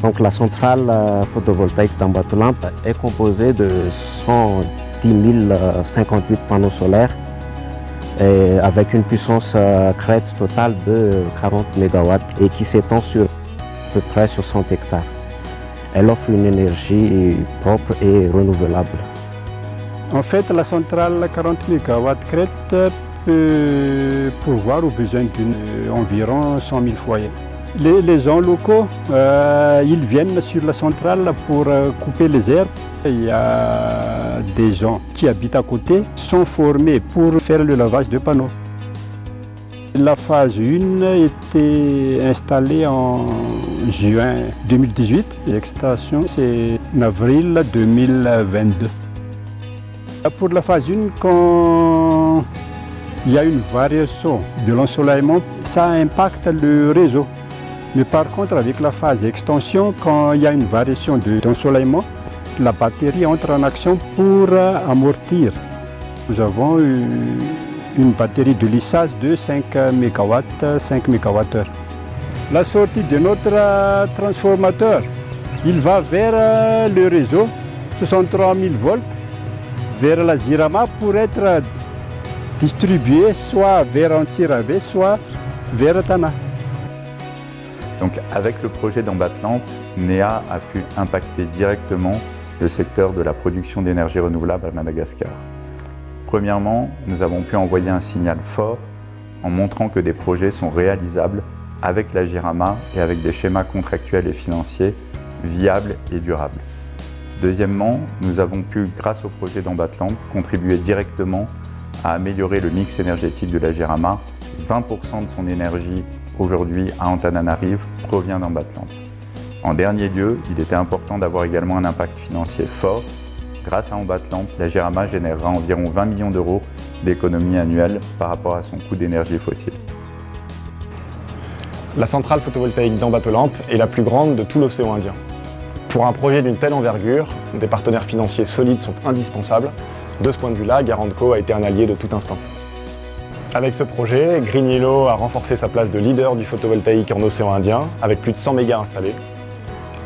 Donc la centrale photovoltaïque d'Ambatoulamp est composée de 110 058 panneaux solaires et avec une puissance crête totale de 40 MW et qui s'étend sur à peu près 60 hectares. Elle offre une énergie propre et renouvelable. En fait, la centrale 40 MW crête peut pourvoir aux besoins d'environ 100 000 foyers. Les gens locaux, ils viennent sur la centrale pour couper les herbes. Il y a des gens qui habitent à côté, sont formés pour faire le lavage de panneaux. La phase 1 était installée en juin 2018 et l'extension c'est en avril 2022. Pour la phase 1, quand il y a une variation de l'ensoleillement, ça impacte le réseau. Mais par contre, avec la phase extension, quand il y a une variation d'ensoleillement, la batterie entre en action pour amortir. Nous avons une batterie de lissage de 5 MW, 5 MWh. La sortie de notre transformateur, il va vers le réseau, 63 000 volts, vers la Jirama pour être distribué soit vers Antiravé, soit vers Tana. Donc avec le projet d'Ambatoulamp, NEA a pu impacter directement le secteur de la production d'énergie renouvelable à Madagascar. Premièrement, nous avons pu envoyer un signal fort en montrant que des projets sont réalisables avec la Jirama et avec des schémas contractuels et financiers viables et durables. Deuxièmement, nous avons pu, grâce au projet d'Ambatoulamp, contribuer directement à améliorer le mix énergétique de la Jirama. 20% de son énergie aujourd'hui à Antananarive provient d'Ambatoulamp. En dernier lieu, il était important d'avoir également un impact financier fort. Grâce à Ambatoulamp, la Jirama générera environ 20 millions d'euros d'économies annuelles par rapport à son coût d'énergie fossile. La centrale photovoltaïque d'Ambatoulamp est la plus grande de tout l'océan Indien. Pour un projet d'une telle envergure, des partenaires financiers solides sont indispensables. De ce point de vue-là, Garandco a été un allié de tout instant. Avec ce projet, GreenYellow a renforcé sa place de leader du photovoltaïque en océan Indien, avec plus de 100 mégas installés.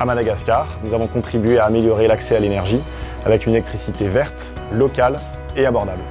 À Madagascar, nous avons contribué à améliorer l'accès à l'énergie avec une électricité verte, locale et abordable.